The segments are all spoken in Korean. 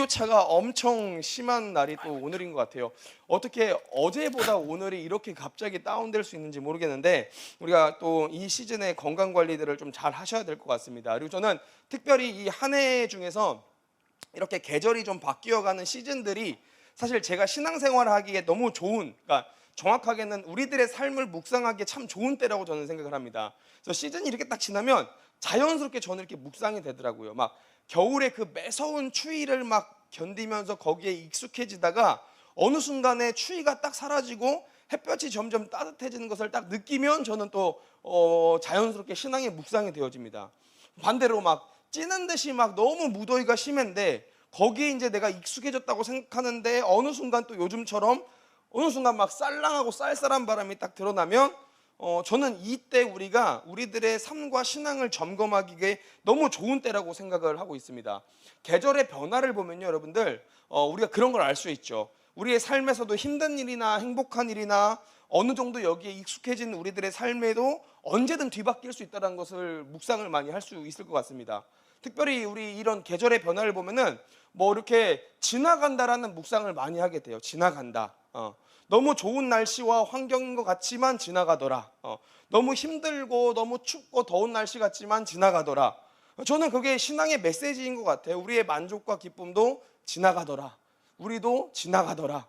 일교차가 엄청 심한 날이 또 오늘인 것 같아요. 어떻게 어제보다 오늘이 이렇게 갑자기 다운될 수 있는지 모르겠는데 우리가 또 이 시즌에 건강 관리들을 좀 잘 하셔야 될 것 같습니다. 그리고 저는 특별히 이 한 해 중에서 이렇게 계절이 좀 바뀌어가는 시즌들이 사실 제가 신앙생활을 하기에 너무 좋은, 그러니까 정확하게는 우리들의 삶을 묵상하기에 참 좋은 때라고 저는 생각을 합니다. 그래서 시즌이 이렇게 딱 지나면 자연스럽게 저는 이렇게 묵상이 되더라고요. 막 겨울에 그 매서운 추위를 막 견디면서 거기에 익숙해지다가 어느 순간에 추위가 딱 사라지고 햇볕이 점점 따뜻해지는 것을 딱 느끼면 저는 또 자연스럽게 신앙의 묵상이 되어집니다. 반대로 막 찌는 듯이 막 너무 무더위가 심한데 거기에 이제 내가 익숙해졌다고 생각하는데 어느 순간 또 요즘처럼 어느 순간 막 쌀랑하고 쌀쌀한 바람이 딱 드러나면 저는 이때 우리가 우리들의 삶과 신앙을 점검하기에 너무 좋은 때라고 생각을 하고 있습니다. 계절의 변화를 보면요, 여러분들, 우리가 그런 걸 알 수 있죠. 우리의 삶에서도 힘든 일이나 행복한 일이나 어느 정도 여기에 익숙해진 우리들의 삶에도 언제든 뒤바뀔 수 있다는 것을 묵상을 많이 할 수 있을 것 같습니다. 특별히 우리 이런 계절의 변화를 보면은 뭐 이렇게 지나간다라는 묵상을 많이 하게 돼요. 지나간다. 너무 좋은 날씨와 환경인 것 같지만 지나가더라. 너무 힘들고 너무 춥고 더운 날씨 같지만 지나가더라. 저는 그게 신앙의 메시지인 것 같아요. 우리의 만족과 기쁨도 지나가더라. 우리도 지나가더라.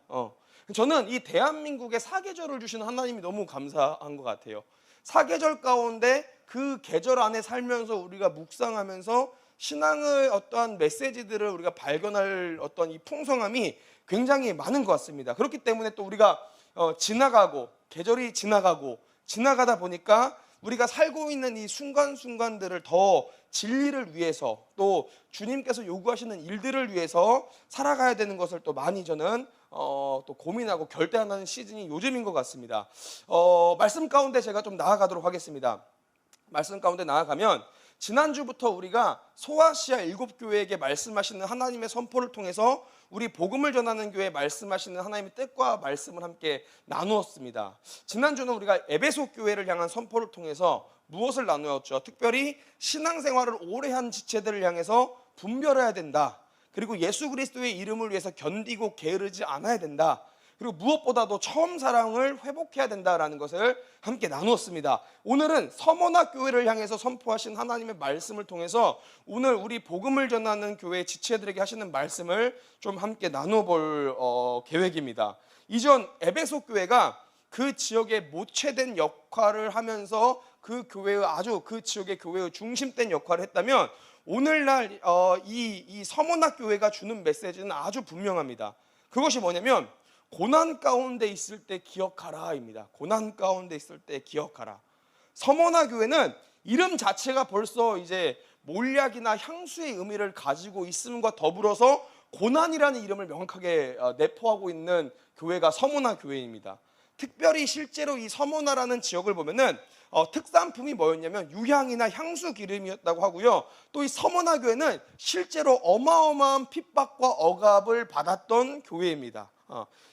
저는 이 대한민국의 사계절을 주시는 하나님이 너무 감사한 것 같아요. 사계절 가운데 그 계절 안에 살면서 우리가 묵상하면서 신앙의 어떠한 메시지들을 우리가 발견할 어떤 이 풍성함이 굉장히 많은 것 같습니다. 그렇기 때문에 또 우리가 지나가고 계절이 지나가고 지나가다 보니까 우리가 살고 있는 이 순간순간들을 더 진리를 위해서 또 주님께서 요구하시는 일들을 위해서 살아가야 되는 것을 또 많이 저는 또 고민하고 결단하는 시즌이 요즘인 것 같습니다. 말씀 가운데 제가 좀 나아가도록 하겠습니다. 말씀 가운데 나아가면 지난주부터 우리가 소아시아 7교회에게 말씀하시는 하나님의 선포를 통해서 우리 복음을 전하는 교회에 말씀하시는 하나님의 뜻과 말씀을 함께 나누었습니다. 지난주는 우리가 에베소 교회를 향한 선포를 통해서 무엇을 나누었죠? 특별히 신앙생활을 오래 한 지체들을 향해서 분별해야 된다. 그리고 예수 그리스도의 이름을 위해서 견디고 게으르지 않아야 된다. 그리고 무엇보다도 처음 사랑을 회복해야 된다라는 것을 함께 나누었습니다. 오늘은 서머나 교회를 향해서 선포하신 하나님의 말씀을 통해서 오늘 우리 복음을 전하는 교회 지체들에게 하시는 말씀을 좀 함께 나눠볼 계획입니다. 이전 에베소 교회가 그 지역의 모체된 역할을 하면서 그 교회의 아주 그 지역의 교회의 중심된 역할을 했다면 오늘날 이 서머나 교회가 주는 메시지는 아주 분명합니다. 그것이 뭐냐면 고난 가운데 있을 때 기억하라입니다. 고난 가운데 있을 때 기억하라. 서머나 교회는 이름 자체가 벌써 이제 몰약이나 향수의 의미를 가지고 있음과 더불어서 고난이라는 이름을 명확하게 내포하고 있는 교회가 서머나 교회입니다. 특별히 실제로 이 서머나라는 지역을 보면은 특산품이 뭐였냐면 유향이나 향수 기름이었다고 하고요. 또 이 서머나 교회는 실제로 어마어마한 핍박과 억압을 받았던 교회입니다.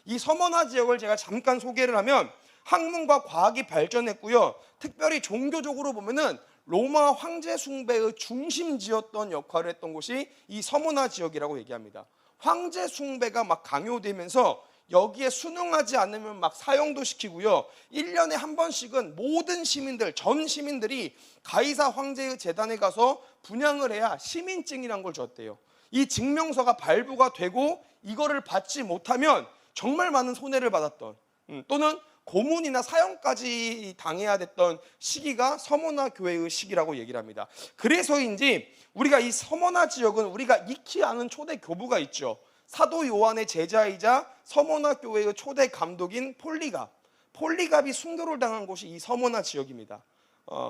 이 서머나 지역을 제가 잠깐 소개를 하면 학문과 과학이 발전했고요. 특별히 종교적으로 보면은 로마 황제 숭배의 중심지였던 역할을 했던 곳이 이 서머나 지역이라고 얘기합니다. 황제 숭배가 막 강요되면서 여기에 순응하지 않으면 막 사형도 시키고요. 1년에 한 번씩은 모든 시민들, 전 시민들이 가이사 황제의 재단에 가서 분향을 해야 시민증이란 걸 줬대요. 이 증명서가 발부가 되고 이거를 받지 못하면 정말 많은 손해를 받았던 또는 고문이나 사형까지 당해야 됐던 시기가 서머나 교회의 시기라고 얘기를 합니다. 그래서인지 우리가 이 서머나 지역은 우리가 익히 아는 초대 교부가 있죠. 사도 요한의 제자이자 서머나 교회의 초대 감독인 폴리갑이 순교를 당한 곳이 이 서머나 지역입니다.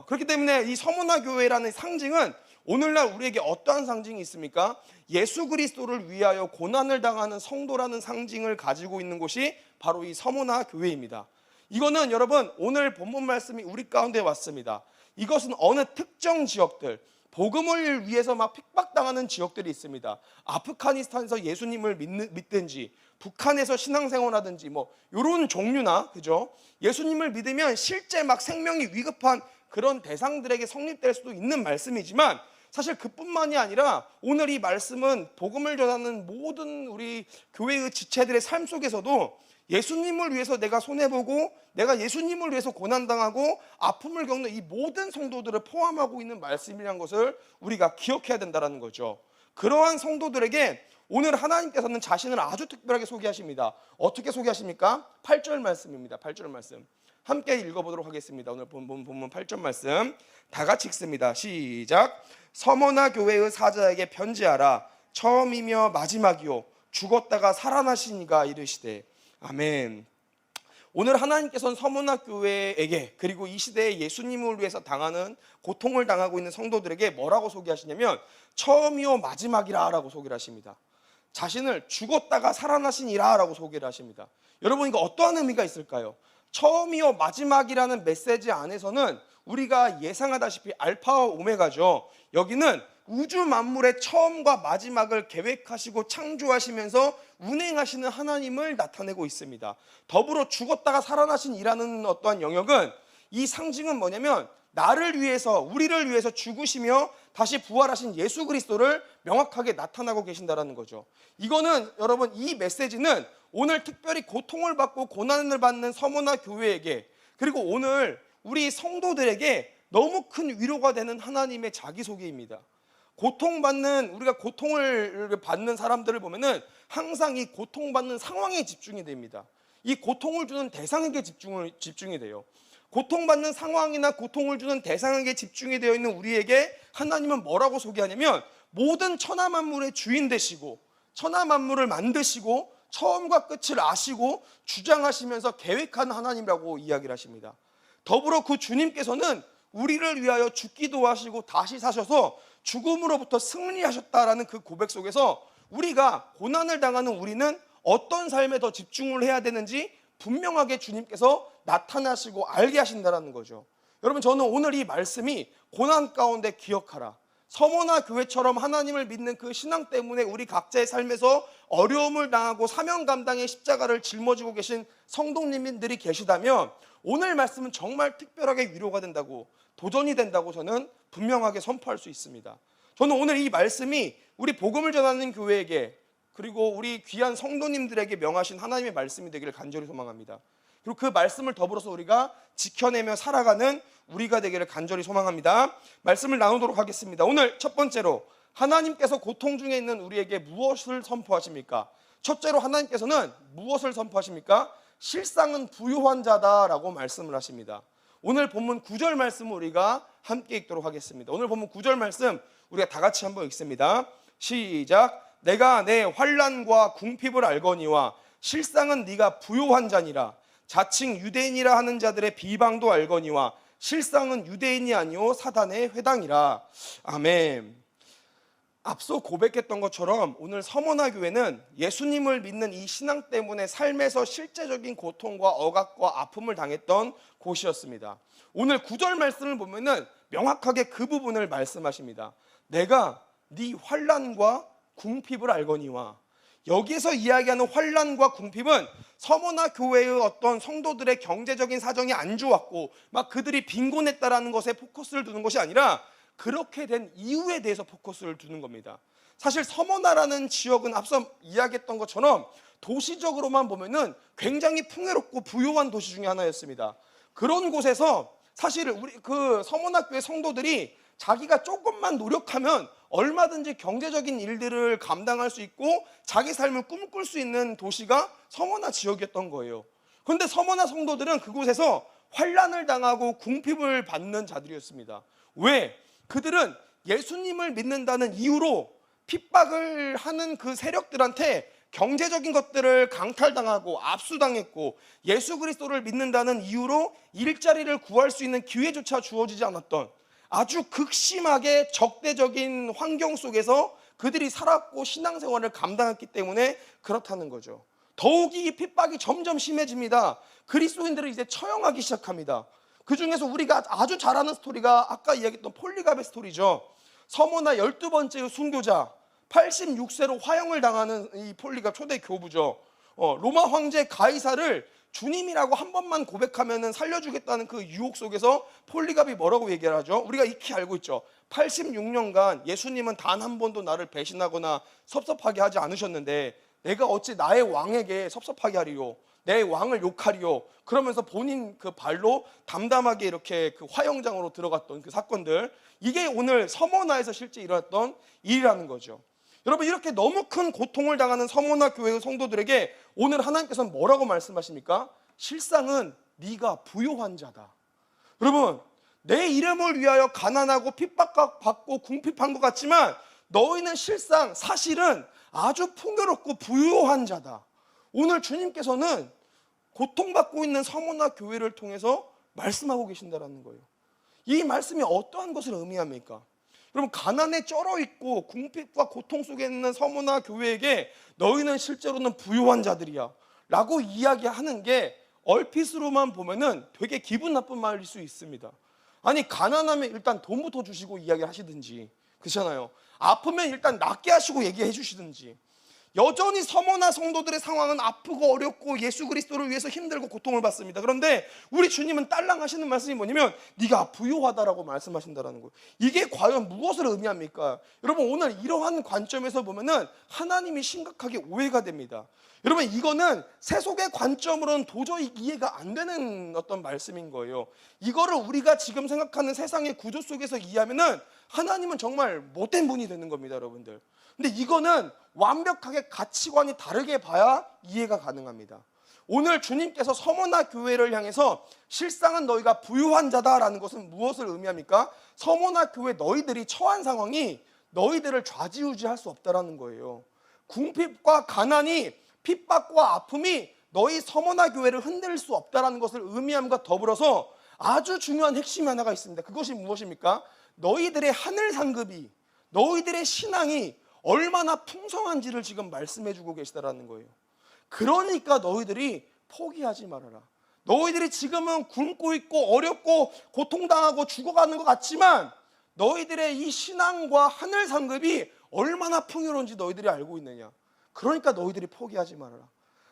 그렇기 때문에 이 서머나 교회라는 상징은 오늘날 우리에게 어떠한 상징이 있습니까? 예수 그리스도를 위하여 고난을 당하는 성도라는 상징을 가지고 있는 곳이 바로 이 서머나 교회입니다. 이거는 여러분 오늘 본문 말씀이 우리 가운데 왔습니다. 이것은 어느 특정 지역들, 복음을 위해서 막 핍박당하는 지역들이 있습니다. 아프가니스탄에서 예수님을 믿든지 북한에서 신앙생활하든지 뭐 이런 종류나 그죠? 예수님을 믿으면 실제 막 생명이 위급한 그런 대상들에게 성립될 수도 있는 말씀이지만 사실 그뿐만이 아니라 오늘 이 말씀은 복음을 전하는 모든 우리 교회의 지체들의 삶 속에서도 예수님을 위해서 내가 손해보고 내가 예수님을 위해서 고난당하고 아픔을 겪는 이 모든 성도들을 포함하고 있는 말씀이라는 것을 우리가 기억해야 된다는 거죠. 그러한 성도들에게 오늘 하나님께서는 자신을 아주 특별하게 소개하십니다. 어떻게 소개하십니까? 8절 말씀입니다. 8절 말씀 함께 읽어보도록 하겠습니다. 오늘 본문 8절 말씀 다 같이 읽습니다. 시작. 서머나 교회의 사자에게 편지하라. 처음이며 마지막이요 죽었다가 살아나시니가 이르시되. 아멘. 오늘 하나님께서는 서머나 교회에게 그리고 이 시대에 예수님을 위해서 당하는 고통을 당하고 있는 성도들에게 뭐라고 소개하시냐면 처음이요 마지막이라 라고 소개를 하십니다. 자신을 죽었다가 살아나시니라 라고 소개를 하십니다. 여러분 이거 어떠한 의미가 있을까요? 처음이요 마지막이라는 메시지 안에서는 우리가 예상하다시피 알파와 오메가죠. 여기는 우주 만물의 처음과 마지막을 계획하시고 창조하시면서 운행하시는 하나님을 나타내고 있습니다. 더불어 죽었다가 살아나신 이라는 어떠한 영역은 이 상징은 뭐냐면 나를 위해서 우리를 위해서 죽으시며 다시 부활하신 예수 그리스도를 명확하게 나타나고 계신다는 거죠. 이거는 여러분 이 메시지는 오늘 특별히 고통을 받고 고난을 받는 서머나 교회에게 그리고 오늘 우리 성도들에게 너무 큰 위로가 되는 하나님의 자기소개입니다. 고통받는 우리가 고통을 받는 사람들을 보면은 항상 이 고통받는 상황에 집중이 됩니다. 이 고통을 주는 대상에게 집중이 돼요. 고통받는 상황이나 고통을 주는 대상에게 집중이 되어 있는 우리에게 하나님은 뭐라고 소개하냐면 모든 천하 만물의 주인 되시고 천하 만물을 만드시고 처음과 끝을 아시고 주장하시면서 계획하는 하나님이라고 이야기를 하십니다. 더불어 그 주님께서는 우리를 위하여 죽기도 하시고 다시 사셔서 죽음으로부터 승리하셨다라는 그 고백 속에서 우리가 고난을 당하는 우리는 어떤 삶에 더 집중을 해야 되는지 분명하게 주님께서 나타나시고 알게 하신다는 거죠. 여러분 저는 오늘 이 말씀이 고난 가운데 기억하라. 서머나 교회처럼 하나님을 믿는 그 신앙 때문에 우리 각자의 삶에서 어려움을 당하고 사명 감당의 십자가를 짊어지고 계신 성도님들이 계시다면 오늘 말씀은 정말 특별하게 위로가 된다고 도전이 된다고 저는 분명하게 선포할 수 있습니다. 저는 오늘 이 말씀이 우리 복음을 전하는 교회에게 그리고 우리 귀한 성도님들에게 명하신 하나님의 말씀이 되기를 간절히 소망합니다. 그리고 그 말씀을 더불어서 우리가 지켜내며 살아가는 우리가 되기를 간절히 소망합니다. 말씀을 나누도록 하겠습니다. 오늘 첫 번째로 하나님께서 고통 중에 있는 우리에게 무엇을 선포하십니까? 첫째로 하나님께서는 무엇을 선포하십니까? 실상은 부유한 자다라고 말씀을 하십니다. 오늘 본문 9절 말씀을 우리가 함께 읽도록 하겠습니다. 오늘 본문 9절 말씀 우리가 다 같이 한번 읽습니다. 시작. 내가 내 환난과 궁핍을 알거니와 실상은 네가 부유한 자니라. 자칭 유대인이라 하는 자들의 비방도 알거니와 실상은 유대인이 아니오 사단의 회당이라. 아멘. 앞서 고백했던 것처럼 오늘 서머나 교회는 예수님을 믿는 이 신앙 때문에 삶에서 실제적인 고통과 억압과 아픔을 당했던 곳이었습니다. 오늘 9절 말씀을 보면은 명확하게 그 부분을 말씀하십니다. 내가 네 환난과 궁핍을 알거니와. 여기에서 이야기하는 환난과 궁핍은 서머나 교회의 어떤 성도들의 경제적인 사정이 안 좋았고 막 그들이 빈곤했다라는 것에 포커스를 두는 것이 아니라 그렇게 된 이유에 대해서 포커스를 두는 겁니다. 사실 서머나라는 지역은 앞서 이야기했던 것처럼 도시적으로만 보면은 굉장히 풍요롭고 부유한 도시 중에 하나였습니다. 그런 곳에서 사실 우리 그 서머나 교회 성도들이 자기가 조금만 노력하면 얼마든지 경제적인 일들을 감당할 수 있고 자기 삶을 꿈꿀 수 있는 도시가 서머나 지역이었던 거예요. 그런데 서머나 성도들은 그곳에서 환난을 당하고 궁핍을 받는 자들이었습니다. 왜? 그들은 예수님을 믿는다는 이유로 핍박을 하는 그 세력들한테 경제적인 것들을 강탈당하고 압수당했고 예수 그리스도를 믿는다는 이유로 일자리를 구할 수 있는 기회조차 주어지지 않았던 아주 극심하게 적대적인 환경 속에서 그들이 살았고 신앙생활을 감당했기 때문에 그렇다는 거죠. 더욱이 이 핍박이 점점 심해집니다. 그리스도인들을 이제 처형하기 시작합니다. 그 중에서 우리가 아주 잘 아는 스토리가 아까 이야기했던 폴리갑의 스토리죠. 서머나 12번째 순교자 86세로 화형을 당하는 이 폴리갑 초대 교부죠. 로마 황제 가이사를 주님이라고 한 번만 고백하면은 살려주겠다는 그 유혹 속에서 폴리갑이 뭐라고 얘기를 하죠? 우리가 익히 알고 있죠. 86년간 예수님은 단 한 번도 나를 배신하거나 섭섭하게 하지 않으셨는데 내가 어찌 나의 왕에게 섭섭하게 하리요, 내 왕을 욕하리요, 그러면서 본인 그 발로 담담하게 이렇게 그 화영장으로 들어갔던 그 사건들, 이게 오늘 서머나에서 실제 일어났던 일이라는 거죠. 여러분, 이렇게 너무 큰 고통을 당하는 서머나 교회의 성도들에게 오늘 하나님께서는 뭐라고 말씀하십니까? 실상은 네가 부요한 자다. 여러분, 내 이름을 위하여 가난하고 핍박받고 궁핍한 것 같지만 너희는 실상 사실은 아주 풍요롭고 부요한 자다. 오늘 주님께서는 고통받고 있는 서머나 교회를 통해서 말씀하고 계신다는 거예요. 이 말씀이 어떠한 것을 의미합니까? 여러분, 가난에 쩔어 있고 궁핍과 고통 속에 있는 서머나 교회에게 너희는 실제로는 부요한 자들이야 라고 이야기하는 게 얼핏으로만 보면은 되게 기분 나쁜 말일 수 있습니다. 아니, 가난하면 일단 돈부터 주시고 이야기를 하시든지, 그렇잖아요. 아프면 일단 낫게 하시고 얘기해 주시든지. 여전히 서머나 성도들의 상황은 아프고 어렵고 예수 그리스도를 위해서 힘들고 고통을 받습니다. 그런데 우리 주님은 딸랑 하시는 말씀이 뭐냐면 네가 부요하다라고 말씀하신다는 거예요. 이게 과연 무엇을 의미합니까? 여러분, 오늘 이러한 관점에서 보면은 하나님이 심각하게 오해가 됩니다. 여러분, 이거는 세속의 관점으로는 도저히 이해가 안 되는 어떤 말씀인 거예요. 이거를 우리가 지금 생각하는 세상의 구조 속에서 이해하면은 하나님은 정말 못된 분이 되는 겁니다, 여러분들. 근데 이거는 완벽하게 가치관이 다르게 봐야 이해가 가능합니다. 오늘 주님께서 서머나 교회를 향해서 실상은 너희가 부유한 자다라는 것은 무엇을 의미합니까? 서머나 교회 너희들이 처한 상황이 너희들을 좌지우지할 수 없다라는 거예요. 궁핍과 가난이, 핍박과 아픔이 너희 서머나 교회를 흔들 수 없다라는 것을 의미함과 더불어서 아주 중요한 핵심이 하나가 있습니다. 그것이 무엇입니까? 너희들의 하늘 상급이, 너희들의 신앙이 얼마나 풍성한지를 지금 말씀해주고 계시다라는 거예요. 그러니까 너희들이 포기하지 말아라. 너희들이 지금은 굶고 있고 어렵고 고통당하고 죽어가는 것 같지만 너희들의 이 신앙과 하늘 상급이 얼마나 풍요로운지 너희들이 알고 있느냐. 그러니까 너희들이 포기하지 말아라.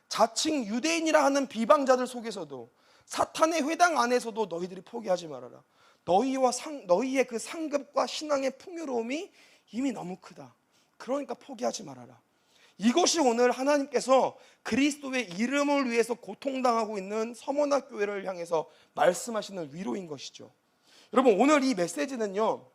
자칭 유대인이라 하는 비방자들 속에서도, 사탄의 회당 안에서도 너희들이 포기하지 말아라. 너희의 그 상급과 신앙의 풍요로움이 이미 너무 크다. 그러니까 포기하지 말아라. 이것이 오늘 하나님께서 그리스도의 이름을 위해서 고통당하고 있는 서머나 교회를 향해서 말씀하시는 위로인 것이죠. 여러분, 오늘 이 메시지는요,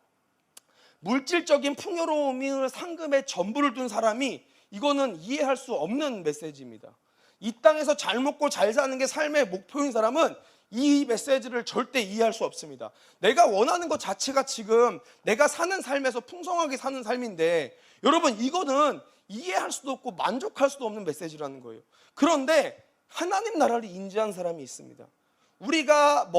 물질적인 풍요로움을 상급에 전부를 둔 사람이 이거는 이해할 수 없는 메시지입니다. 이 땅에서 잘 먹고 잘 사는 게 삶의 목표인 사람은 이 메시지를 절대 이해할 수 없습니다. 내가 원하는 것 자체가 지금 내가 사는 삶에서 풍성하게 사는 삶인데, 여러분, 이거는 이해할 수도 없고 만족할 수도 없는 메시지라는 거예요. 그런데 하나님 나라를 인지한 사람이 있습니다. 우리가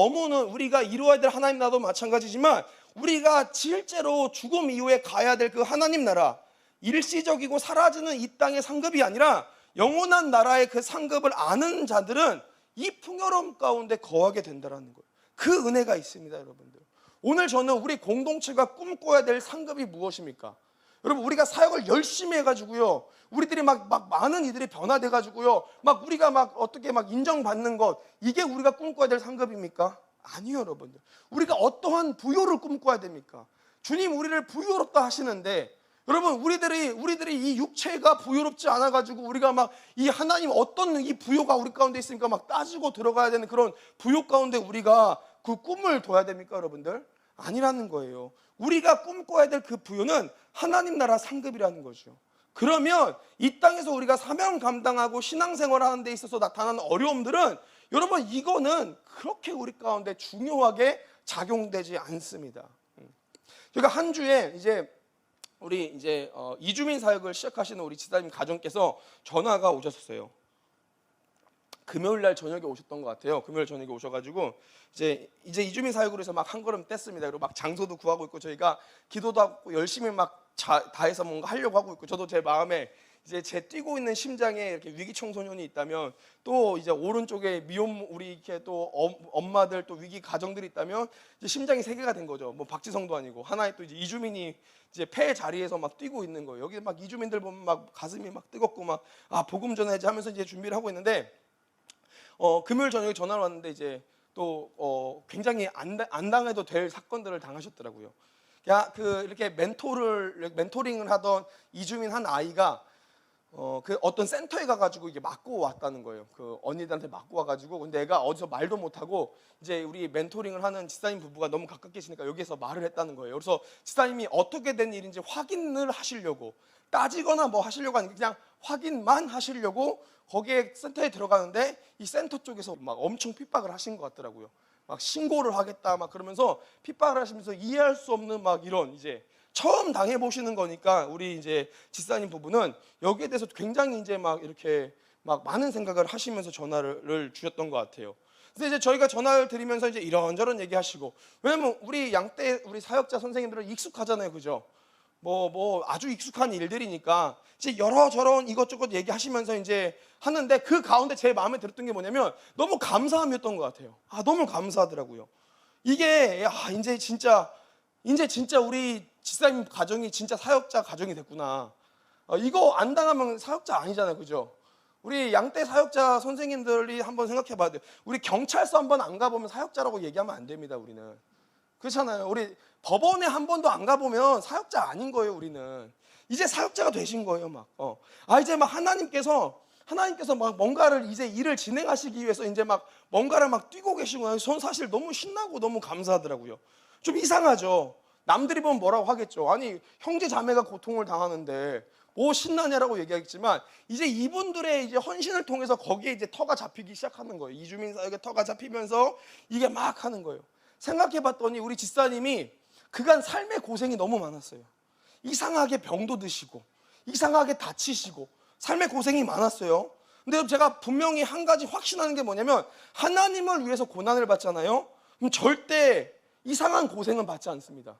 이루어야 될 하나님 나라도 마찬가지지만 우리가 실제로 죽음 이후에 가야 될 그 하나님 나라, 일시적이고 사라지는 이 땅의 상급이 아니라 영원한 나라의 그 상급을 아는 자들은 이 풍요로움 가운데 거하게 된다는 거예요. 그 은혜가 있습니다, 여러분들. 오늘 저는 우리 공동체가 꿈꿔야 될 상급이 무엇입니까? 여러분, 우리가 사역을 열심히 해가지고요, 우리들이 막 많은 이들이 변화돼가지고요, 우리가 어떻게 인정받는 것, 이게 우리가 꿈꿔야 될 상급입니까? 아니요, 여러분들. 우리가 어떠한 부요를 꿈꿔야 됩니까? 주님 우리를 부요롭다 하시는데, 여러분, 우리들이 이 육체가 부요롭지 않아가지고 우리가 이 하나님 어떤 이 부요가 우리 가운데 있으니까 따지고 들어가야 되는 그런 부요 가운데 우리가 그 꿈을 둬야 됩니까, 여러분들? 아니라는 거예요. 우리가 꿈꿔야 될 그 부요는 하나님 나라 상급이라는 거죠. 그러면 이 땅에서 우리가 사명 감당하고 신앙생활 하는 데 있어서 나타나는 어려움들은, 여러분, 이거는 그렇게 우리 가운데 중요하게 작용되지 않습니다. 그러니까 한 주에 우리 이주민 사역을 시작하시는 우리 지사님 가정께서 전화가 오셨어요. 금요일 날 저녁에 오셨던 것 같아요. 금요일 저녁에 오셔가지고 이제 이주민 사역으로 해서 한 걸음 뗐습니다. 그리고 장소도 구하고 있고 저희가 기도도 하고 열심히 다해서 뭔가 하려고 하고 있고, 저도 제 마음에 제 뛰고 있는 심장에 이렇게 위기 청소년이 있다면, 또 오른쪽에 우리 이렇게 또 엄마들, 또 위기 가정들이 있다면 심장이 세 개가 된 거죠. 박지성도 아니고 하나의 또 이주민이 폐 자리에서 뛰고 있는 거예요. 여기 이주민들 보면 가슴이 뜨겁고 복음 전해야지 하면서 준비를 하고 있는데, 금요일 저녁에 전화를 왔는데 이제 또 굉장히 안 당해도 될 사건들을 당하셨더라고요. 이렇게 멘토링을 하던 이주민 한 아이가 그 어떤 센터에 가가지고 이게 맞고 왔다는 거예요. 그 언니들한테 맞고 와가지고, 근데 애가 어디서 말도 못하고 이제 우리 멘토링을 하는 집사님 부부가 너무 가깝게 계시니까 여기에서 말을 했다는 거예요. 그래서 집사님이 어떻게 된 일인지 확인을 하시려고, 따지거나 뭐 하시려고 하는 게 그냥 확인만 하시려고 거기에 센터에 들어가는데, 이 센터 쪽에서 막 엄청 핍박을 하신 것 같더라고요. 막 신고를 하겠다 막 그러면서 핍박을 하시면서 이해할 수 없는 막 이런, 이제 처음 당해보시는 거니까 우리 이제 집사님 부부는 여기에 대해서 굉장히 이제 막 이렇게 막 많은 생각을 하시면서 전화를 주셨던 것 같아요. 그래서 이제 저희가 전화를 드리면서 이제 이런저런 얘기하시고, 왜냐면 우리 양떼 우리 사역자 선생님들은 익숙하잖아요, 그죠? 뭐 아주 익숙한 일들이니까 이제 여러저런 이것저것 얘기하시면서 이제 하는데, 그 가운데 제 마음에 들었던 게 뭐냐면 너무 감사함이었던 것 같아요. 너무 감사하더라고요. 이게 이제 진짜 우리 집사님 가정이 진짜 사역자 가정이 됐구나. 이거 안 당하면 사역자 아니잖아요, 그죠? 우리 양떼 사역자 선생님들이 한번 생각해 봐야 돼요. 우리 경찰서 한번 안 가보면 사역자라고 얘기하면 안 됩니다, 우리는. 그렇잖아요. 우리 법원에 한 번도 안 가보면 사역자 아닌 거예요, 우리는. 이제 사역자가 되신 거예요, 막. 이제 막 하나님께서 막 뭔가를 이제 일을 진행하시기 위해서 이제 막 뭔가를 막 뛰고 계신 거예요. 전 사실 너무 신나고 너무 감사하더라고요. 좀 이상하죠. 남들이 보면 뭐라고 하겠죠. 아니, 형제 자매가 고통을 당하는데 뭐 신나냐라고 얘기하겠지만, 이제 이분들의 이제 헌신을 통해서 거기에 이제 터가 잡히기 시작하는 거예요. 이주민 사역에 터가 잡히면서 이게 막 하는 거예요. 생각해 봤더니 우리 집사님이 그간 삶의 고생이 너무 많았어요. 이상하게 병도 드시고 이상하게 다치시고 삶의 고생이 많았어요. 근데 제가 분명히 한 가지 확신하는 게 뭐냐면, 하나님을 위해서 고난을 받잖아요. 그럼 절대 이상한 고생은 받지 않습니다.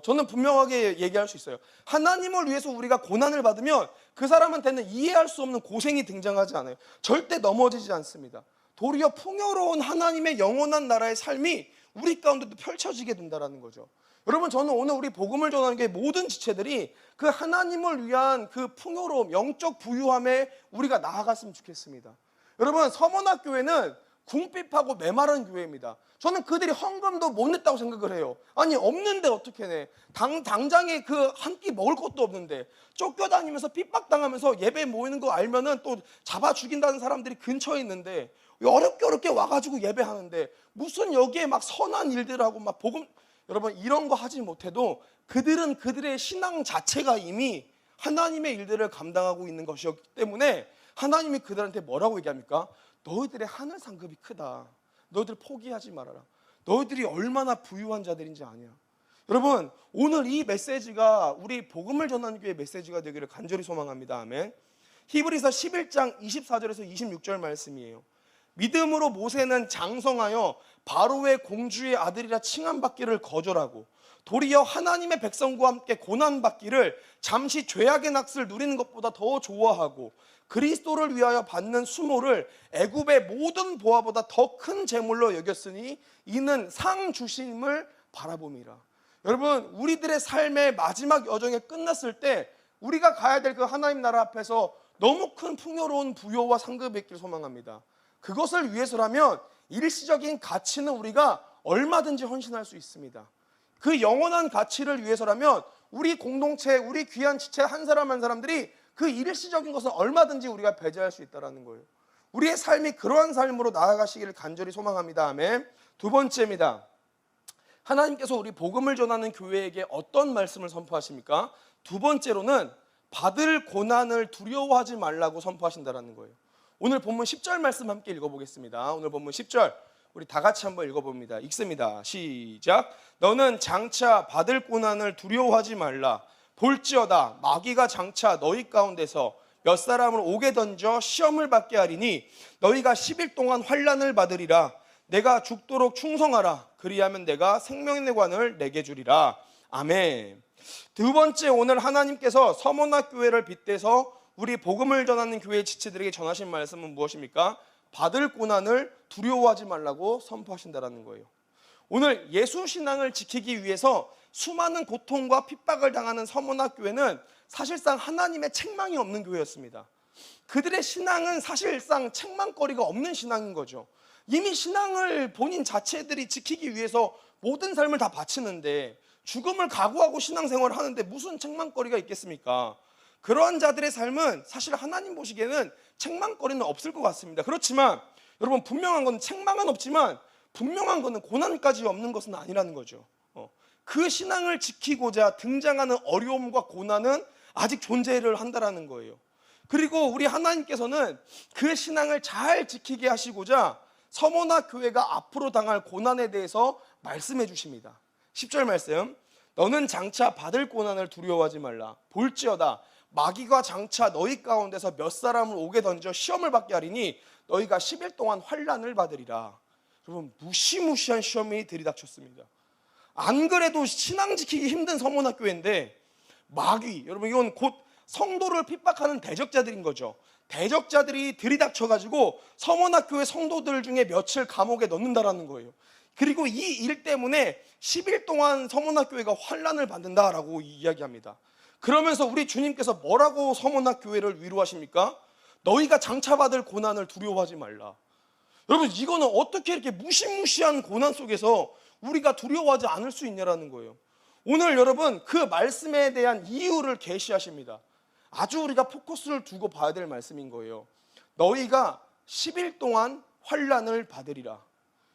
저는 분명하게 얘기할 수 있어요. 하나님을 위해서 우리가 고난을 받으면 그 사람한테는 이해할 수 없는 고생이 등장하지 않아요. 절대 넘어지지 않습니다. 도리어 풍요로운 하나님의 영원한 나라의 삶이 우리 가운데도 펼쳐지게 된다는 거죠. 여러분, 저는 오늘 우리 복음을 전하는 게 모든 지체들이 그 하나님을 위한 그 풍요로움, 영적 부유함에 우리가 나아갔으면 좋겠습니다. 여러분, 서문학교회는 궁핍하고 메마른 교회입니다. 저는 그들이 헌금도 못 냈다고 생각을 해요. 아니, 없는데 어떻게 내? 당장에 그 한 끼 먹을 것도 없는데 쫓겨다니면서 핍박당하면서 예배 모이는 거 알면은 또 잡아 죽인다는 사람들이 근처에 있는데 어렵게 와가지고 예배하는데, 무슨 여기에 막 선한 일들하고 막 복음, 여러분, 이런 거 하지 못해도 그들은 그들의 신앙 자체가 이미 하나님의 일들을 감당하고 있는 것이었기 때문에 하나님이 그들한테 뭐라고 얘기합니까? 너희들의 하늘 상급이 크다. 너희들 포기하지 말아라. 너희들이 얼마나 부유한 자들인지 아냐. 여러분, 오늘 이 메시지가 우리 복음을 전하는 교회의 메시지가 되기를 간절히 소망합니다. 아멘. 히브리서 11장 24절에서 26절 말씀이에요. 믿음으로 모세는 장성하여 바로의 공주의 아들이라 칭함받기를 거절하고 도리어 하나님의 백성과 함께 고난받기를 잠시 죄악의 낙을 누리는 것보다 더 좋아하고 그리스도를 위하여 받는 수모를 애굽의 모든 보화보다 더 큰 재물로 여겼으니 이는 상 주심을 바라봄이라. 여러분, 우리들의 삶의 마지막 여정이 끝났을 때 우리가 가야 될 그 하나님 나라 앞에서 너무 큰 풍요로운 부요와 상급이 있기를 소망합니다. 그것을 위해서라면 일시적인 가치는 우리가 얼마든지 헌신할 수 있습니다. 그 영원한 가치를 위해서라면 우리 공동체, 우리 귀한 지체 한 사람 한 사람들이 그 일시적인 것은 얼마든지 우리가 배제할 수 있다는 거예요. 우리의 삶이 그러한 삶으로 나아가시기를 간절히 소망합니다. 아멘. 두 번째입니다. 하나님께서 우리 복음을 전하는 교회에게 어떤 말씀을 선포하십니까? 두 번째로는 받을 고난을 두려워하지 말라고 선포하신다는 거예요. 오늘 본문 10절 말씀 함께 읽어보겠습니다. 오늘 본문 10절 우리 다 같이 한번 읽어봅니다. 읽습니다. 시작. 너는 장차 받을 고난을 두려워하지 말라. 볼지어다 마귀가 장차 너희 가운데서 몇 사람을 옥에 던져 시험을 받게 하리니 너희가 10일 동안 환난을 받으리라. 내가 죽도록 충성하라. 그리하면 내가 생명의 관을 내게 주리라. 아멘. 두 번째, 오늘 하나님께서 서문학교회를 빗대서 우리 복음을 전하는 교회 지체들에게 전하신 말씀은 무엇입니까? 받을 고난을 두려워하지 말라고 선포하신다는 거예요. 오늘 예수 신앙을 지키기 위해서 수많은 고통과 핍박을 당하는 서문학교회는 사실상 하나님의 책망이 없는 교회였습니다. 그들의 신앙은 사실상 책망거리가 없는 신앙인 거죠. 이미 신앙을 본인 자체들이 지키기 위해서 모든 삶을 다 바치는데, 죽음을 각오하고 신앙생활을 하는데 무슨 책망거리가 있겠습니까? 그러한 자들의 삶은 사실 하나님 보시기에는 책망거리는 없을 것 같습니다. 그렇지만 여러분, 분명한 건 책망은 없지만 분명한 것은 고난까지 없는 것은 아니라는 거죠. 그 신앙을 지키고자 등장하는 어려움과 고난은 아직 존재를 한다라는 거예요. 그리고 우리 하나님께서는 그 신앙을 잘 지키게 하시고자 서머나 교회가 앞으로 당할 고난에 대해서 말씀해 주십니다. 10절 말씀, 너는 장차 받을 고난을 두려워하지 말라. 볼지어다 마귀가 장차 너희 가운데서 몇 사람을 오게 던져 시험을 받게 하리니 너희가 10일 동안 환난을 받으리라. 여러분, 무시무시한 시험이 들이닥쳤습니다. 안 그래도 신앙 지키기 힘든 서문학교인데 마귀, 여러분 이건 곧 성도를 핍박하는 대적자들인 거죠. 대적자들이 들이닥쳐가지고 서문학교의 성도들 중에 며칠 감옥에 넣는다라는 거예요. 그리고 이 일 때문에 10일 동안 서문학교회가 환난을 받는다라고 이야기합니다. 그러면서 우리 주님께서 뭐라고 서문학교회를 위로하십니까? 너희가 장차 받을 고난을 두려워하지 말라. 여러분, 이거는 어떻게 이렇게 무시무시한 고난 속에서 우리가 두려워하지 않을 수 있냐라는 거예요. 오늘 여러분, 그 말씀에 대한 이유를 계시하십니다. 아주 우리가 포커스를 두고 봐야 될 말씀인 거예요. 너희가 10일 동안 환난을 받으리라.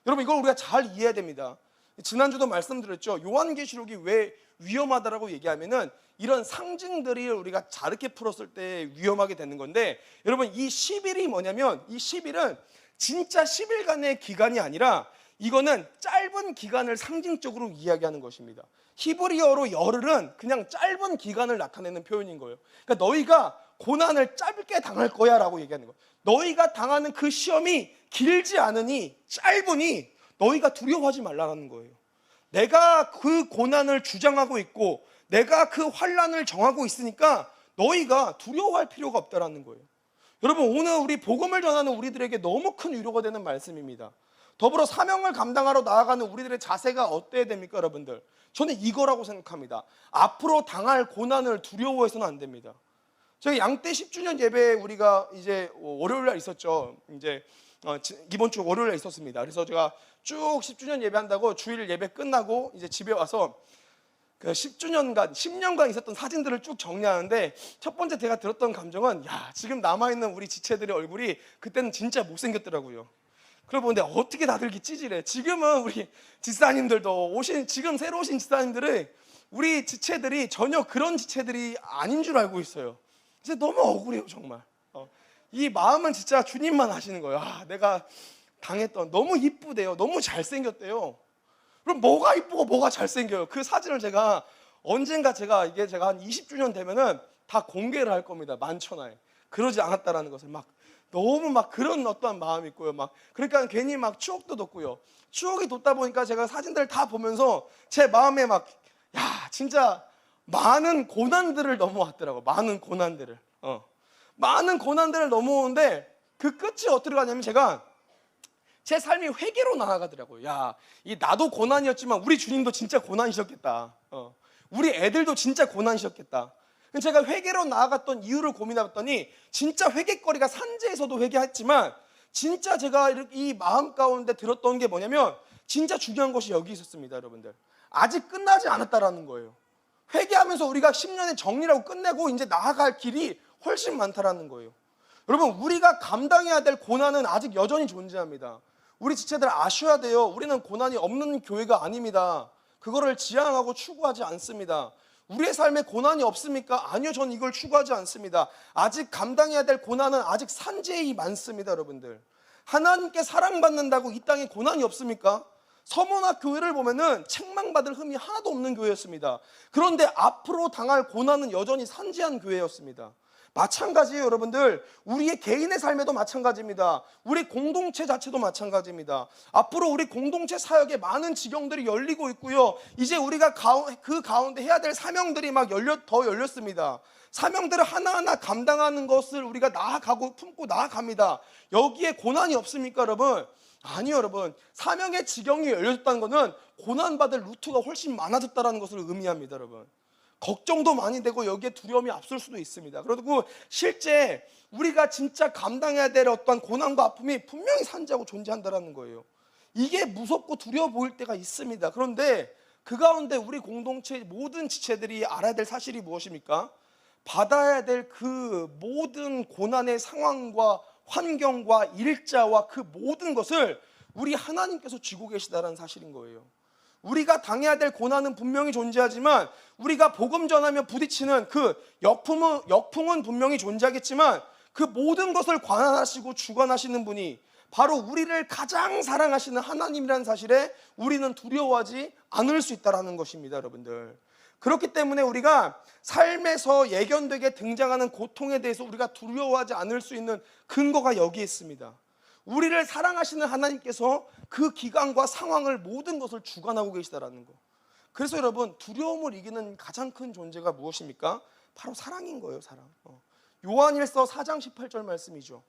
여러분, 이걸 우리가 잘 이해해야 됩니다. 지난주도 말씀드렸죠. 요한계시록이 왜 위험하다라고 얘기하면은 이런 상징들이 우리가 다르게 풀었을 때 위험하게 되는 건데, 여러분 이 10일이 뭐냐면, 이 10일은 진짜 10일간의 기간이 아니라 이거는 짧은 기간을 상징적으로 이야기하는 것입니다. 히브리어로 열흘은 그냥 짧은 기간을 나타내는 표현인 거예요. 그러니까 너희가 고난을 짧게 당할 거야 라고 얘기하는 거예요. 너희가 당하는 그 시험이 길지 않으니, 짧으니 너희가 두려워하지 말라는 거예요. 내가 그 고난을 주장하고 있고 내가 그 환난을 정하고 있으니까 너희가 두려워할 필요가 없다라는 거예요. 여러분, 오늘 우리 복음을 전하는 우리들에게 너무 큰 위로가 되는 말씀입니다. 더불어 사명을 감당하러 나아가는 우리들의 자세가 어때야 됩니까, 여러분들? 저는 이거라고 생각합니다. 앞으로 당할 고난을 두려워해서는 안 됩니다. 저희 양떼 10주년 예배 우리가 이제 월요일 날 있었죠. 이제 이번 주 월요일 날 있었습니다. 그래서 제가 쭉 10주년 예배한다고 주일 예배 끝나고 이제 집에 와서 그 10년간 있었던 사진들을 쭉 정리하는데, 첫 번째 제가 들었던 감정은, 야, 지금 남아있는 우리 지체들의 얼굴이 그때는 진짜 못생겼더라고요. 그러고 보는데 어떻게 다들 이렇게 찌질해. 지금은 우리 집사님들도 지금 새로 오신 집사님들은 우리 지체들이 전혀 그런 지체들이 아닌 줄 알고 있어요. 이제 너무 억울해요, 정말. 이 마음은 진짜 주님만 아시는 거예요. 아, 내가 당했던, 너무 이쁘대요. 너무 잘생겼대요. 그럼 뭐가 이쁘고 뭐가 잘생겨요? 그 사진을 제가 언젠가 제가 한 20주년 되면은 다 공개를 할 겁니다. 만천하에. 그러지 않았다라는 것을 너무 그런 어떠한 마음이 있고요. 그러니까 괜히 추억도 돋고요. 추억이 돋다 보니까 제가 사진들을 다 보면서 제 마음에 야, 진짜 많은 고난들을 넘어왔더라고요. 많은 고난들을. 많은 고난들을 넘어오는데 그 끝이 어떻게 가냐면, 제가 제 삶이 회개로 나아가더라고요. 야, 나도 고난이었지만 우리 주님도 진짜 고난이셨겠다. 우리 애들도 진짜 고난이셨겠다. 제가 회개로 나아갔던 이유를 고민해봤더니, 진짜 회개거리가 산지에서도 회개했지만 진짜 제가 이 마음 가운데 들었던 게 뭐냐면, 진짜 중요한 것이 여기 있었습니다. 여러분들, 아직 끝나지 않았다라는 거예요. 회개하면서 우리가 10년의 정리라고 끝내고 이제 나아갈 길이 훨씬 많다라는 거예요. 여러분, 우리가 감당해야 될 고난은 아직 여전히 존재합니다. 우리 지체들 아셔야 돼요. 우리는 고난이 없는 교회가 아닙니다. 그거를 지향하고 추구하지 않습니다. 우리의 삶에 고난이 없습니까? 아니요, 저는 이걸 추구하지 않습니다. 아직 감당해야 될 고난은 아직 산재히 많습니다. 여러분들, 하나님께 사랑받는다고 이 땅에 고난이 없습니까? 서머나 교회를 보면은 책망받을 흠이 하나도 없는 교회였습니다. 그런데 앞으로 당할 고난은 여전히 산재한 교회였습니다. 마찬가지예요, 여러분들. 우리의 개인의 삶에도 마찬가지입니다. 우리 공동체 자체도 마찬가지입니다. 앞으로 우리 공동체 사역에 많은 지경들이 열리고 있고요. 이제 우리가 그 가운데 해야 될 사명들이 더 열렸습니다. 사명들을 하나하나 감당하는 것을 우리가 품고 나아갑니다. 여기에 고난이 없습니까, 여러분? 아니요, 여러분. 사명의 지경이 열렸다는 것은 고난받을 루트가 훨씬 많아졌다는 것을 의미합니다, 여러분. 걱정도 많이 되고 여기에 두려움이 앞설 수도 있습니다. 그리고 실제 우리가 진짜 감당해야 될 어떤 고난과 아픔이 분명히 산재하고 존재한다는 거예요. 이게 무섭고 두려워 보일 때가 있습니다. 그런데 그 가운데 우리 공동체 모든 지체들이 알아야 될 사실이 무엇입니까? 받아야 될 그 모든 고난의 상황과 환경과 일자와 그 모든 것을 우리 하나님께서 쥐고 계시다는 사실인 거예요. 우리가 당해야 될 고난은 분명히 존재하지만 우리가 복음 전하며 부딪히는 그 역풍은 분명히 존재하겠지만 그 모든 것을 관할하시고 주관하시는 분이 바로 우리를 가장 사랑하시는 하나님이라는 사실에 우리는 두려워하지 않을 수 있다는 것입니다, 여러분들. 그렇기 때문에 우리가 삶에서 예견되게 등장하는 고통에 대해서 우리가 두려워하지 않을 수 있는 근거가 여기에 있습니다. 우리를 사랑하시는 하나님께서 그 기간과 상황을 모든 것을 주관하고 계시다라는 거. 그래서 여러분, 두려움을 이기는 가장 큰 존재가 무엇입니까? 바로 사랑인 거예요, 사랑. 요한일서 4장 18절 말씀이죠.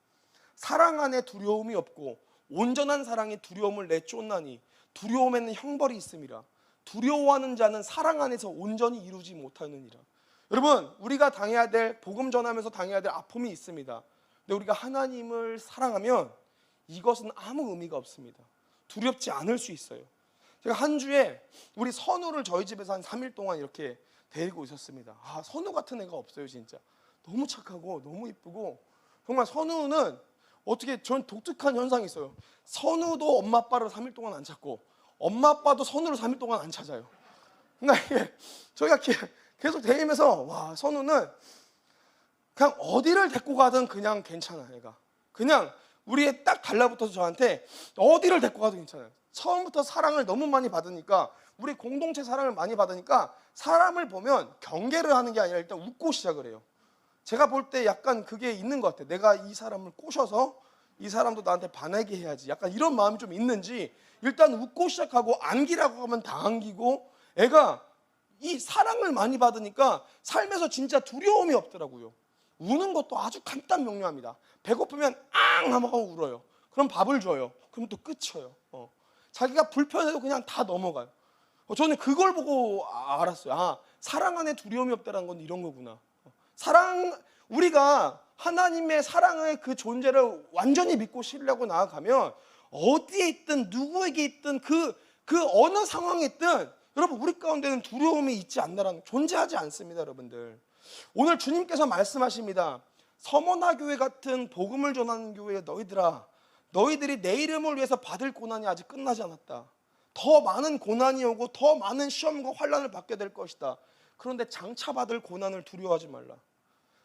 사랑 안에 두려움이 없고 온전한 사랑이 두려움을 내쫓나니 두려움에는 형벌이 있음이라. 두려워하는 자는 사랑 안에서 온전히 이루지 못하느니라. 여러분, 우리가 당해야 될, 복음 전하면서 당해야 될 아픔이 있습니다. 근데 우리가 하나님을 사랑하면 이것은 아무 의미가 없습니다. 두렵지 않을 수 있어요. 제가 한 주에 우리 선우를 저희 집에서 한 3일 동안 이렇게 데리고 있었습니다. 선우 같은 애가 없어요, 진짜. 너무 착하고 너무 이쁘고, 정말 선우는 어떻게, 전 독특한 현상이 있어요. 선우도 엄마 아빠를 3일 동안 안 찾고 엄마 아빠도 선우를 3일 동안 안 찾아요. 그러니까 이게 저희가 계속 대면서, 와, 선우는 그냥 어디를 데리고 가든 그냥 괜찮아. 얘가 그냥 우리에 딱 달라붙어서 저한테 어디를 데리고 가도 괜찮아요. 처음부터 사랑을 너무 많이 받으니까, 우리 공동체 사랑을 많이 받으니까 사람을 보면 경계를 하는 게 아니라 일단 웃고 시작을 해요. 제가 볼 때 약간 그게 있는 것 같아요. 내가 이 사람을 꼬셔서 이 사람도 나한테 반하게 해야지, 약간 이런 마음이 좀 있는지 일단 웃고 시작하고, 안기라고 하면 다 안기고, 애가 이 사랑을 많이 받으니까 삶에서 진짜 두려움이 없더라고요. 우는 것도 아주 간단 명료합니다. 배고프면 앙 하고 울어요. 그럼 밥을 줘요. 그럼 또 끝이에요. 자기가 불편해도 그냥 다 넘어가요. 저는 그걸 보고 알았어요. 사랑 안에 두려움이 없다는 건 이런 거구나. 우리가 하나님의 사랑의 그 존재를 완전히 믿고 신뢰하고 나아가면 어디에 있든 누구에게 있든 그 어느 상황에 있든 여러분, 우리 가운데는 두려움이 있지 않나라는, 존재하지 않습니다, 여러분들. 오늘 주님께서 말씀하십니다. 서머나 교회 같은 복음을 전하는 교회에 너희들아, 너희들이 내 이름을 위해서 받을 고난이 아직 끝나지 않았다. 더 많은 고난이 오고 더 많은 시험과 환난을 받게 될 것이다. 그런데 장차 받을 고난을 두려워하지 말라.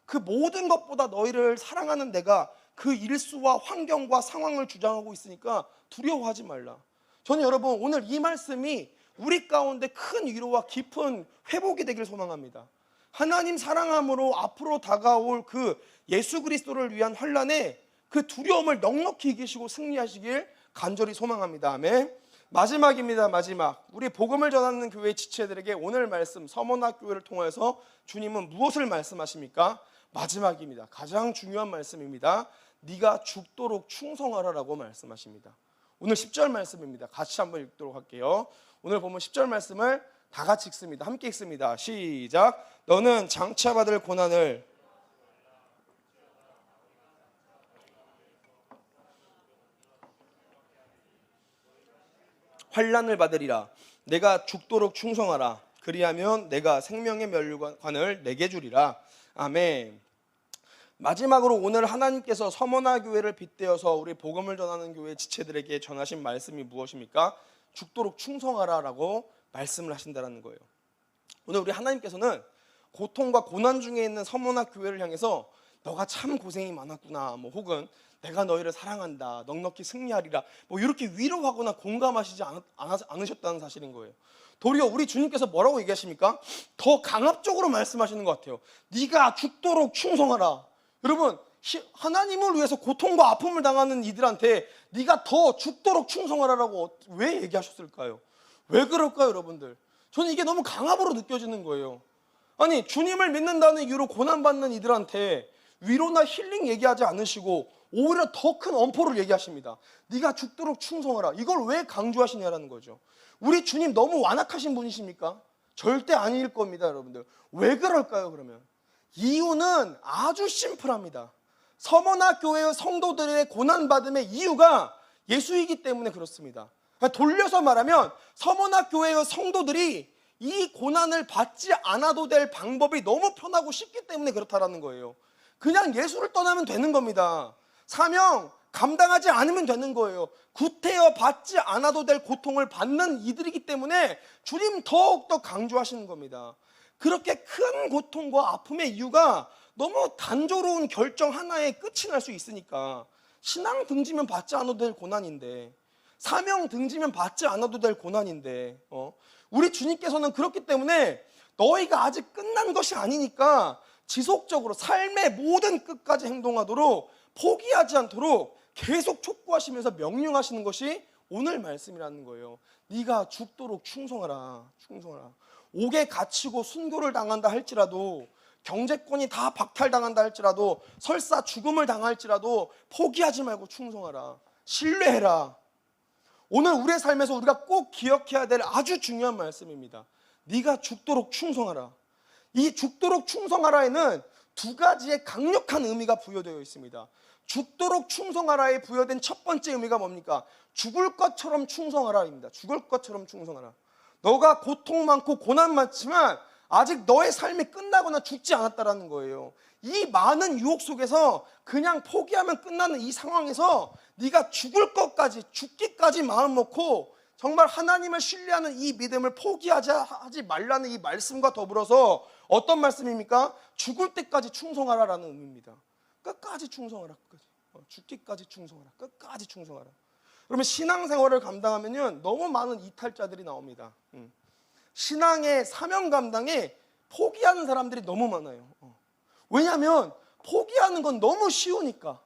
그 모든 것보다 너희를 사랑하는 내가 그 일수와 환경과 상황을 주장하고 있으니까 두려워하지 말라. 저는 여러분, 오늘 이 말씀이 우리 가운데 큰 위로와 깊은 회복이 되길 소망합니다. 하나님 사랑함으로 앞으로 다가올 그 예수 그리스도를 위한 환난에 그 두려움을 넉넉히 이기시고 승리하시길 간절히 소망합니다. 아멘. 마지막입니다. 마지막. 우리 복음을 전하는 교회 지체들에게 오늘 말씀, 서머나 교회를 통해서 주님은 무엇을 말씀하십니까? 마지막입니다. 가장 중요한 말씀입니다. 네가 죽도록 충성하라라고 말씀하십니다. 오늘 10절 말씀입니다. 같이 한번 읽도록 할게요. 오늘 보면 10절 말씀을 다 같이 읽습니다. 함께 읽습니다. 시작. 너는 장차 받을 고난을 환난을 받으리라. 내가 죽도록 충성하라. 그리하면 내가 생명의 면류관을 내게 주리라. 아멘. 마지막으로 오늘 하나님께서 서머나 교회를 빗대어서 우리 복음을 전하는 교회 지체들에게 전하신 말씀이 무엇입니까? 죽도록 충성하라라고 말씀을 하신다는 거예요. 오늘 우리 하나님께서는 고통과 고난 중에 있는 서머나 교회를 향해서 너가 참 고생이 많았구나, 혹은 내가 너희를 사랑한다, 넉넉히 승리하리라, 이렇게 위로하거나 공감하시지 않으셨다는 사실인 거예요. 도리어 우리 주님께서 뭐라고 얘기하십니까? 더 강압적으로 말씀하시는 것 같아요. 네가 죽도록 충성하라. 여러분, 하나님을 위해서 고통과 아픔을 당하는 이들한테 네가 더 죽도록 충성하라라고 왜 얘기하셨을까요? 왜 그럴까요, 여러분들? 저는 이게 너무 강압으로 느껴지는 거예요. 아니, 주님을 믿는다는 이유로 고난받는 이들한테 위로나 힐링 얘기하지 않으시고 오히려 더 큰 엄포를 얘기하십니다. 네가 죽도록 충성하라. 이걸 왜 강조하시냐라는 거죠. 우리 주님 너무 완악하신 분이십니까? 절대 아닐 겁니다, 여러분들. 왜 그럴까요, 그러면? 이유는 아주 심플합니다. 서머나 교회의 성도들의 고난받음의 이유가 예수이기 때문에 그렇습니다. 돌려서 말하면 서머나 교회의 성도들이 이 고난을 받지 않아도 될 방법이 너무 편하고 쉽기 때문에 그렇다라는 거예요. 그냥 예수를 떠나면 되는 겁니다. 사명 감당하지 않으면 되는 거예요. 구태여 받지 않아도 될 고통을 받는 이들이기 때문에 주님 더욱더 강조하시는 겁니다. 그렇게 큰 고통과 아픔의 이유가 너무 단조로운 결정 하나에 끝이 날 수 있으니까. 신앙 등지면 받지 않아도 될 고난인데, 사명 등지면 받지 않아도 될 고난인데, 우리 주님께서는 그렇기 때문에 너희가 아직 끝난 것이 아니니까 지속적으로 삶의 모든 끝까지 행동하도록, 포기하지 않도록 계속 촉구하시면서 명령하시는 것이 오늘 말씀이라는 거예요. 네가 죽도록 충성하라. 충성하라. 옥에 갇히고 순교를 당한다 할지라도, 경제권이 다 박탈당한다 할지라도, 설사 죽음을 당할지라도 포기하지 말고 충성하라. 신뢰해라. 오늘 우리의 삶에서 우리가 꼭 기억해야 될 아주 중요한 말씀입니다. 네가 죽도록 충성하라. 이 죽도록 충성하라에는 두 가지의 강력한 의미가 부여되어 있습니다. 죽도록 충성하라에 부여된 첫 번째 의미가 뭡니까? 죽을 것처럼 충성하라입니다. 죽을 것처럼 충성하라. 너가 고통 많고 고난 많지만 아직 너의 삶이 끝나거나 죽지 않았다라는 거예요. 이 많은 유혹 속에서 그냥 포기하면 끝나는 이 상황에서 네가 죽을 것까지, 죽기까지 마음 먹고 정말 하나님을 신뢰하는 이 믿음을 포기하지 말라는 이 말씀과 더불어서 어떤 말씀입니까? 죽을 때까지 충성하라라는 의미입니다. 끝까지 충성하라. 끝까지. 죽기까지 충성하라. 끝까지 충성하라. 그러면 신앙생활을 감당하면요, 너무 많은 이탈자들이 나옵니다. 신앙의 사명 감당에 포기하는 사람들이 너무 많아요. 왜냐하면 포기하는 건 너무 쉬우니까.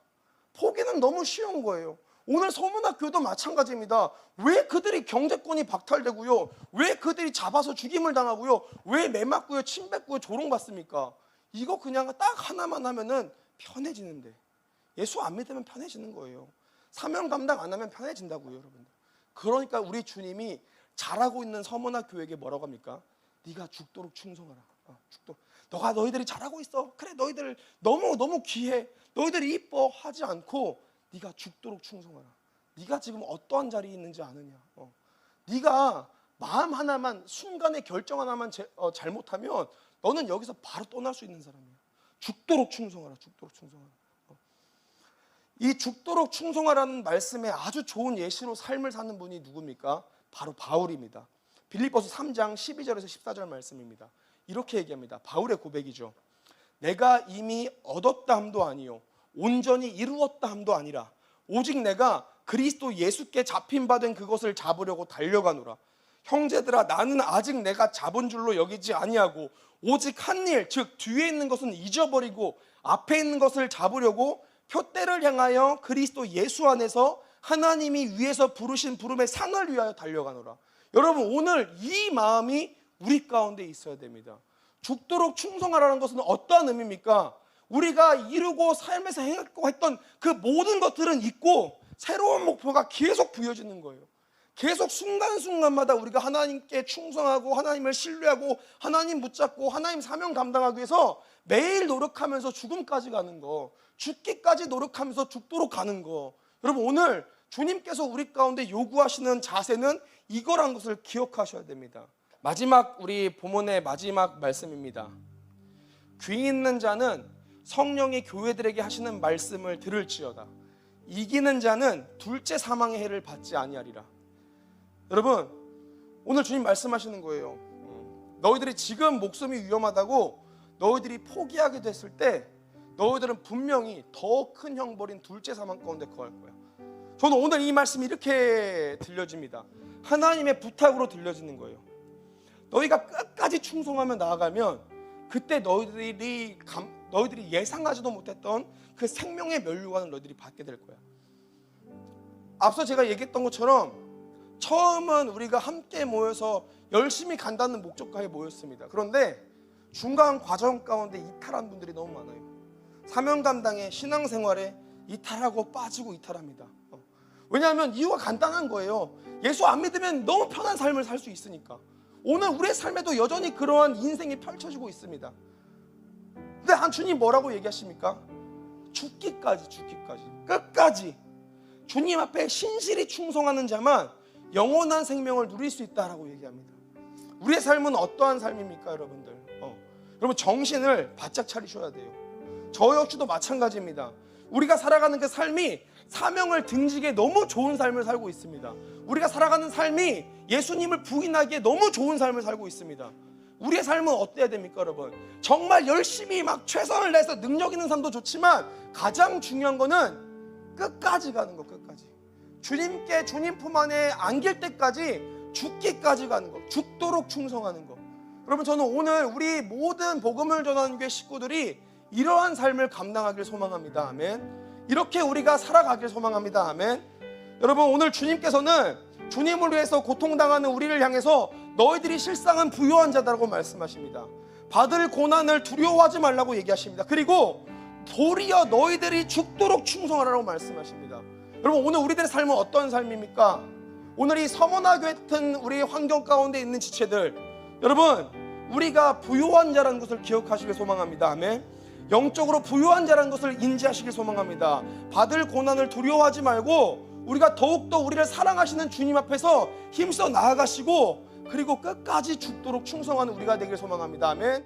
포기는 너무 쉬운 거예요. 오늘 서문학교도 마찬가지입니다. 왜 그들이 경제권이 박탈되고요, 왜 그들이 잡아서 죽임을 당하고요, 왜 매맞고요, 침뱉고요, 조롱받습니까? 이거 그냥 딱 하나만 하면은 편해지는데, 예수 안 믿으면 편해지는 거예요. 사명 감당 안 하면 편해진다고요, 여러분들. 그러니까 우리 주님이 잘하고 있는 서문학교에게 뭐라고 합니까? 네가 죽도록 충성하라. 너희들이 잘하고 있어. 그래, 너희들 너무 귀해. 너희들이 이뻐 하지 않고 네가 죽도록 충성하라. 네가 지금 어떠한 자리에 있는지 아느냐. 네가 마음 하나만, 순간의 결정 하나만 잘못하면 너는 여기서 바로 떠날 수 있는 사람이야. 죽도록 충성하라. 죽도록 충성하라. 이 죽도록 충성하라는 말씀에 아주 좋은 예시로 삶을 사는 분이 누굽니까? 바로 바울입니다. 빌립보서 3장 12절에서 14절 말씀입니다. 이렇게 얘기합니다. 바울의 고백이죠. 내가 이미 얻었다 함도 아니요 온전히 이루었다 함도 아니라 오직 내가 그리스도 예수께 잡힌 바 된 그것을 잡으려고 달려가노라. 형제들아, 나는 아직 내가 잡은 줄로 여기지 아니하고 오직 한 일, 즉 뒤에 있는 것은 잊어버리고 앞에 있는 것을 잡으려고 표대를 향하여 그리스도 예수 안에서 하나님이 위에서 부르신 부름의 상을 위하여 달려가노라. 여러분, 오늘 이 마음이 우리 가운데 있어야 됩니다. 죽도록 충성하라는 것은 어떠한 의미입니까? 우리가 이루고 삶에서 행하고 했던 그 모든 것들은 있고 새로운 목표가 계속 부여지는 거예요. 계속 순간순간마다 우리가 하나님께 충성하고 하나님을 신뢰하고 하나님 붙잡고 하나님 사명 감당하기 위해서 매일 노력하면서 죽음까지 가는 거, 죽기까지 노력하면서 죽도록 가는 거. 여러분, 오늘 주님께서 우리 가운데 요구하시는 자세는 이거란 것을 기억하셔야 됩니다. 마지막, 우리 본문의 마지막 말씀입니다. 귀 있는 자는 성령이 교회들에게 하시는 말씀을 들을지어다. 이기는 자는 둘째 사망의 해를 받지 아니하리라. 여러분, 오늘 주님 말씀하시는 거예요. 너희들이 지금 목숨이 위험하다고 너희들이 포기하게 됐을 때 너희들은 분명히 더 큰 형벌인 둘째 사망 가운데 거할 거야. 저는 오늘 이 말씀이 이렇게 들려집니다. 하나님의 부탁으로 들려지는 거예요. 너희가 끝까지 충성하며 나아가면 그때 너희들이 예상하지도 못했던 그 생명의 면류관을 너희들이 받게 될 거야. 앞서 제가 얘기했던 것처럼 처음은 우리가 함께 모여서 열심히 간다는 목적하에 모였습니다. 그런데 중간 과정 가운데 이탈한 분들이 너무 많아요. 사명 감당에, 신앙생활에 이탈하고 빠지고 이탈합니다. 왜냐하면 이유가 간단한 거예요. 예수 안 믿으면 너무 편한 삶을 살 수 있으니까. 오늘 우리의 삶에도 여전히 그러한 인생이 펼쳐지고 있습니다. 근데 한 주님 뭐라고 얘기하십니까? 죽기까지 끝까지 주님 앞에 신실히 충성하는 자만 영원한 생명을 누릴 수 있다라고 얘기합니다. 우리의 삶은 어떠한 삶입니까, 여러분들? 여러분, 정신을 바짝 차리셔야 돼요. 저 역시도 마찬가지입니다. 우리가 살아가는 그 삶이 사명을 등지기에 너무 좋은 삶을 살고 있습니다. 우리가 살아가는 삶이 예수님을 부인하기에 너무 좋은 삶을 살고 있습니다. 우리의 삶은 어때야 됩니까, 여러분? 정말 열심히 막 최선을 다해서 능력 있는 삶도 좋지만 가장 중요한 거는 끝까지 가는 거, 끝까지. 주님께, 주님 품 안에 안길 때까지 죽기까지 가는 거, 죽도록 충성하는 거. 여러분, 저는 오늘 우리 모든 복음을 전하는 교회 식구들이 이러한 삶을 감당하길 소망합니다. 아멘. 이렇게 우리가 살아가길 소망합니다. 아멘. 여러분, 오늘 주님께서는 주님을 위해서 고통당하는 우리를 향해서 너희들이 실상은 부요한 자다라고 말씀하십니다. 받을 고난을 두려워하지 말라고 얘기하십니다. 그리고 도리어 너희들이 죽도록 충성하라고 말씀하십니다. 여러분, 오늘 우리들의 삶은 어떤 삶입니까? 오늘 이 서머나교회 같은 우리 환경 가운데 있는 지체들, 여러분, 우리가 부요한 자라는 것을 기억하시길 소망합니다. 아멘. 영적으로 부요한 자라는 것을 인지하시길 소망합니다. 받을 고난을 두려워하지 말고 우리가 더욱더 우리를 사랑하시는 주님 앞에서 힘써 나아가시고 그리고 끝까지 죽도록 충성하는 우리가 되길 소망합니다. 아멘.